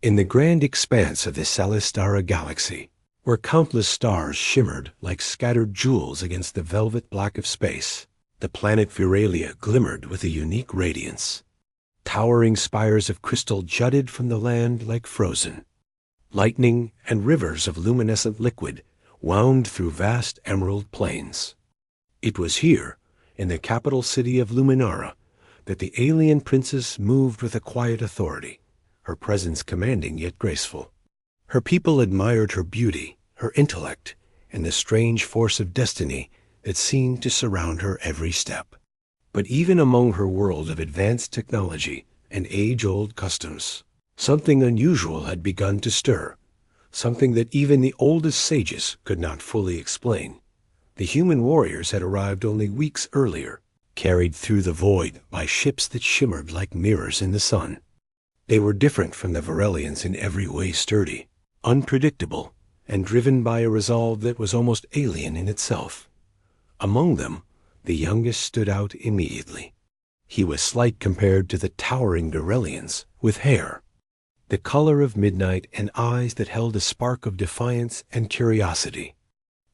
In the grand expanse of the Celestara galaxy, where countless stars shimmered like scattered jewels against the velvet black of space, the planet Viralia glimmered with a unique radiance. Towering spires of crystal jutted from the land like frozen. Lightning and rivers of luminescent liquid wound through vast emerald plains. It was here, in the capital city of Luminara, that the alien princess moved with a quiet authority, her presence commanding yet graceful. Her people admired her beauty, her intellect, and the strange force of destiny that seemed to surround her every step. But even among her world of advanced technology and age-old customs, something unusual had begun to stir, something that even the oldest sages could not fully explain. The human warriors had arrived only weeks earlier, carried through the void by ships that shimmered like mirrors in the sun. They were different from the Varelians in every way, sturdy, unpredictable, and driven by a resolve that was almost alien in itself. Among them, the youngest stood out immediately. He was slight compared to the towering Varelians, with hair, the color of midnight, and eyes that held a spark of defiance and curiosity.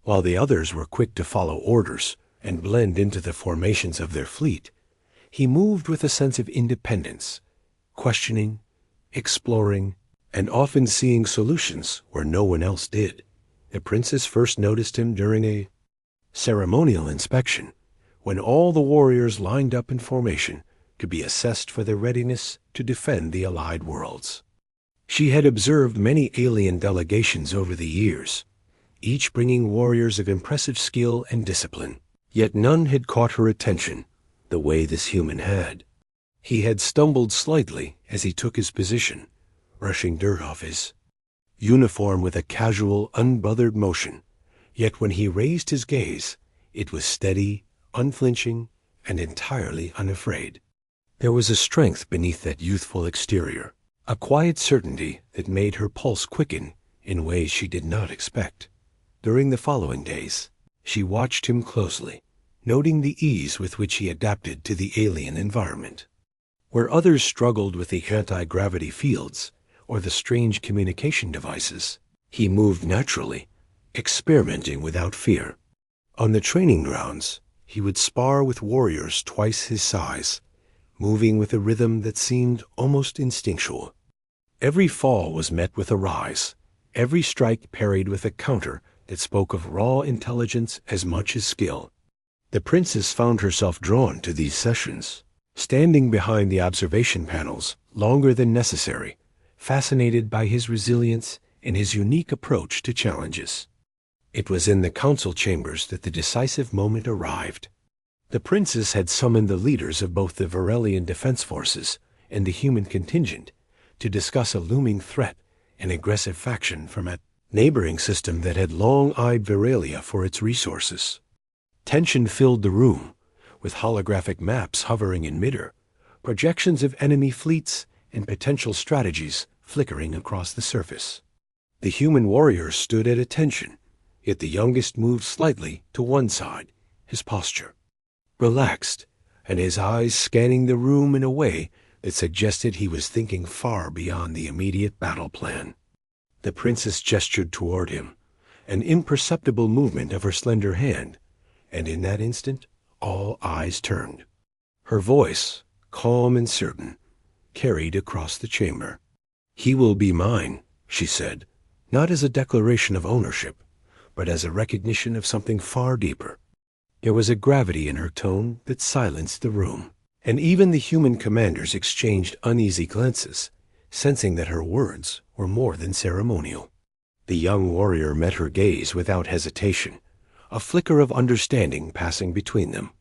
While the others were quick to follow orders and blend into the formations of their fleet, he moved with a sense of independence, questioning, exploring, and often seeing solutions where no one else did. The princess first noticed him during a ceremonial inspection, when all the warriors lined up in formation to be assessed for their readiness to defend the allied worlds. She had observed many alien delegations over the years, each bringing warriors of impressive skill and discipline, yet none had caught her attention the way this human had. He had stumbled slightly as he took his position, brushing dirt off his uniform with a casual, unbothered motion, yet when he raised his gaze, it was steady, unflinching, and entirely unafraid. There was a strength beneath that youthful exterior, a quiet certainty that made her pulse quicken in ways she did not expect. During the following days, she watched him closely, noting the ease with which he adapted to the alien environment. Where others struggled with the anti-gravity fields or the strange communication devices, he moved naturally, experimenting without fear. On the training grounds, he would spar with warriors twice his size, moving with a rhythm that seemed almost instinctual. Every fall was met with a rise, every strike parried with a counter that spoke of raw intelligence as much as skill. The princess found herself drawn to these sessions, standing behind the observation panels longer than necessary, fascinated by his resilience and his unique approach to challenges. It was in the council chambers that the decisive moment arrived. The princess had summoned the leaders of both the Varelian defense forces and the human contingent to discuss a looming threat, an aggressive faction from a neighboring system that had long eyed Viralia for its resources. Tension filled the room, with holographic maps hovering in midair, projections of enemy fleets, and potential strategies flickering across the surface. The human warrior stood at attention, yet the youngest moved slightly to one side, his posture relaxed, and his eyes scanning the room in a way that suggested he was thinking far beyond the immediate battle plan. The princess gestured toward him, an imperceptible movement of her slender hand, and in that instant all eyes turned. Her voice, calm and certain, carried across the chamber. "He will be mine," she said, not as a declaration of ownership, but as a recognition of something far deeper. There was a gravity in her tone that silenced the room, and even the human commanders exchanged uneasy glances, sensing that her words were more than ceremonial. The young warrior met her gaze without hesitation, a flicker of understanding passing between them.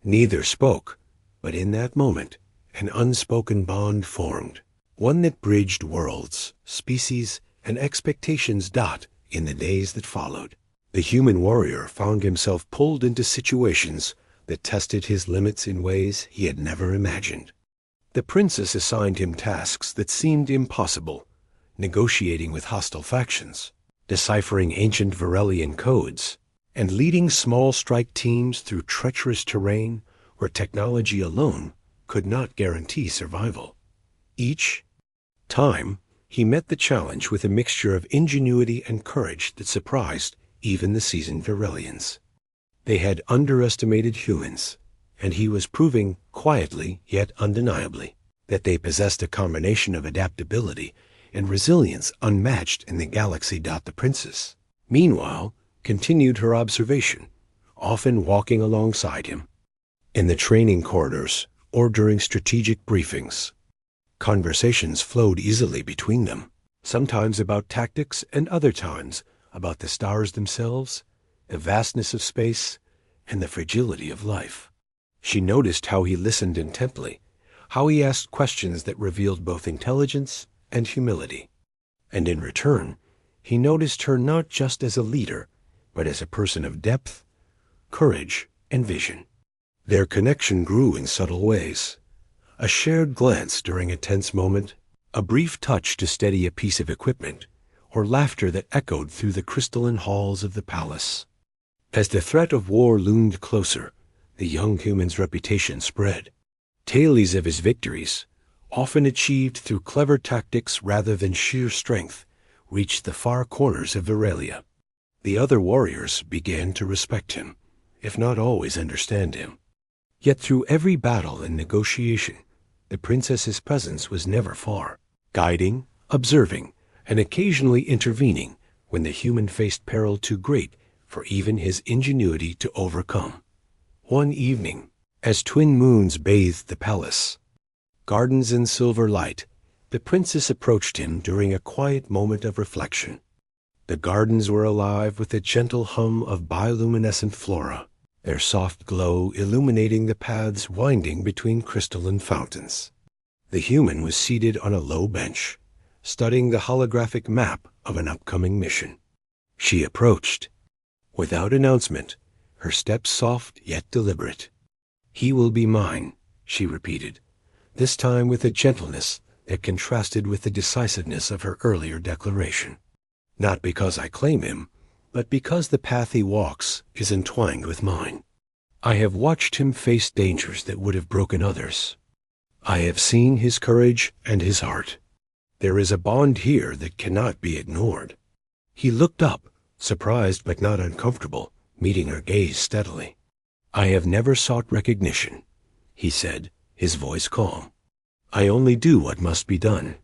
Neither spoke, but in that moment an unspoken bond formed, one that bridged worlds, species, and expectations in the days that followed. The human warrior found himself pulled into situations that tested his limits in ways he had never imagined. The princess assigned him tasks that seemed impossible, negotiating with hostile factions, deciphering ancient Varelian codes, and leading small strike teams through treacherous terrain where technology alone could not guarantee survival. Each time, He met the challenge with a mixture of ingenuity and courage that surprised even the seasoned Virelians. They had underestimated humans, and he was proving, quietly yet undeniably, that they possessed a combination of adaptability and resilience unmatched in the galaxy. The princess, meanwhile, continued her observation, often walking alongside him. In the training corridors or during strategic briefings, conversations flowed easily between them, sometimes about tactics and other times about the stars themselves, the vastness of space, and the fragility of life. She noticed how he listened intently, how he asked questions that revealed both intelligence and humility. And in return, he noticed her not just as a leader, but as a person of depth, courage, and vision. Their connection grew in subtle ways. A shared glance during a tense moment, a brief touch to steady a piece of equipment, or laughter that echoed through the crystalline halls of the palace. As the threat of war loomed closer, the young human's reputation spread. Tales of his victories, often achieved through clever tactics rather than sheer strength, reached the far corners of Virelia. The other warriors began to respect him, if not always understand him. Yet through every battle and negotiation, the princess's presence was never far, guiding, observing, and occasionally intervening when the human faced peril too great for even his ingenuity to overcome. One evening, as twin moons bathed the palace, gardens in silver light, the princess approached him during a quiet moment of reflection. The gardens were alive with the gentle hum of bioluminescent flora, their soft glow illuminating the paths winding between crystalline fountains. The human was seated on a low bench, studying the holographic map of an upcoming mission. She approached. Without announcement, her steps soft yet deliberate. "He will be mine," she repeated, this time with a gentleness that contrasted with the decisiveness of her earlier declaration. "Not because I claim him, but because the path he walks is entwined with mine. I have watched him face dangers that would have broken others. I have seen his courage and his heart. There is a bond here that cannot be ignored." He looked up, surprised but not uncomfortable, meeting her gaze steadily. "I have never sought recognition," he said, his voice calm. "I only do what must be done."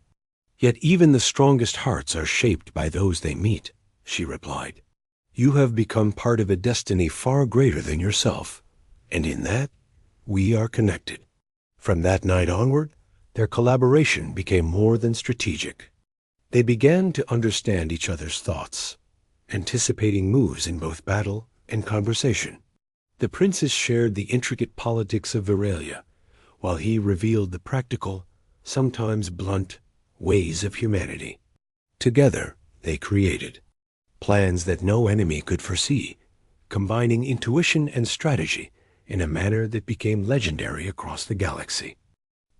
"Yet even the strongest hearts are shaped by those they meet," she replied. "You have become part of a destiny far greater than yourself, and in that, we are connected." From that night onward, their collaboration became more than strategic. They began to understand each other's thoughts, anticipating moves in both battle and conversation. The princess shared the intricate politics of Virelia, while he revealed the practical, sometimes blunt, ways of humanity. Together, they created plans that no enemy could foresee, combining intuition and strategy in a manner that became legendary across the galaxy.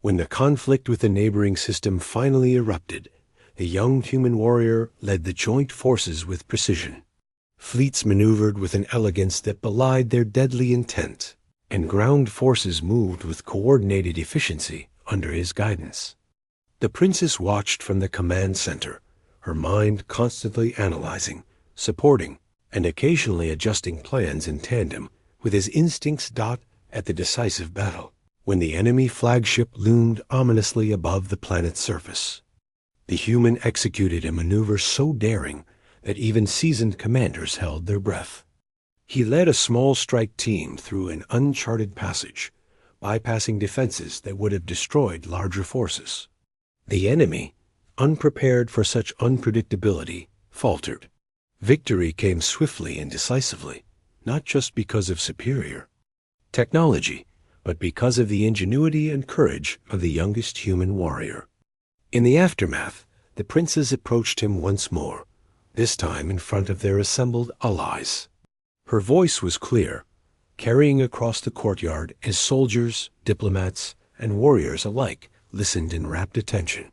When the conflict with the neighboring system finally erupted, the young human warrior led the joint forces with precision. Fleets maneuvered with an elegance that belied their deadly intent, and ground forces moved with coordinated efficiency under his guidance. The princess watched from the command center, her mind constantly analyzing, supporting, and occasionally adjusting plans in tandem with his instincts. At the decisive battle, when the enemy flagship loomed ominously above the planet's surface, the human executed a maneuver so daring that even seasoned commanders held their breath. He led a small strike team through an uncharted passage, bypassing defenses that would have destroyed larger forces. The enemy, unprepared for such unpredictability, faltered. Victory came swiftly and decisively, not just because of superior technology, but because of the ingenuity and courage of the youngest human warrior. In the aftermath, the princes approached him once more, this time in front of their assembled allies. Her voice was clear, carrying across the courtyard as soldiers, diplomats, and warriors alike listened in rapt attention.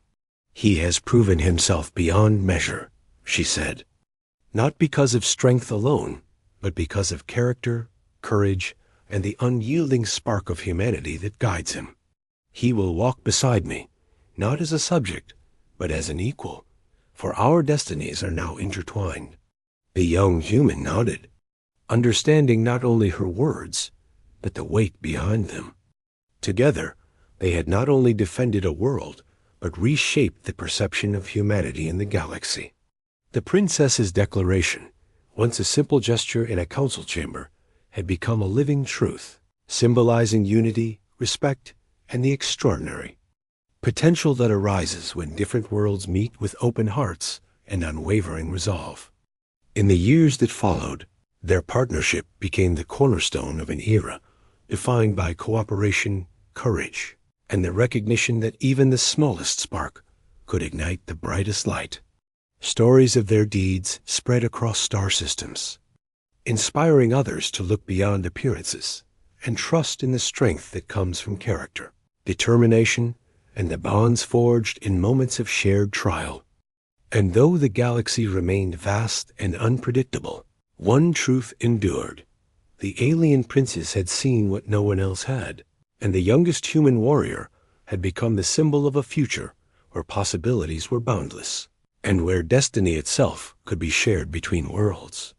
"He has proven himself beyond measure," she said, "not because of strength alone, but because of character, courage, and the unyielding spark of humanity that guides him. He will walk beside me, not as a subject, but as an equal, for our destinies are now intertwined. The young human nodded, understanding not only her words, but the weight behind them. Together, they had not only defended a world, but reshaped the perception of humanity in the galaxy. The princess's declaration, once a simple gesture in a council chamber, had become a living truth, symbolizing unity, respect, and the extraordinary potential that arises when different worlds meet with open hearts and unwavering resolve. In the years that followed, their partnership became the cornerstone of an era defined by cooperation, courage, and the recognition that even the smallest spark could ignite the brightest light. Stories of their deeds spread across star systems, inspiring others to look beyond appearances and trust in the strength that comes from character, determination, and the bonds forged in moments of shared trial. And though the galaxy remained vast and unpredictable, one truth endured. The alien princes had seen what no one else had, and the youngest human warrior had become the symbol of a future where possibilities were boundless, and where destiny itself could be shared between worlds.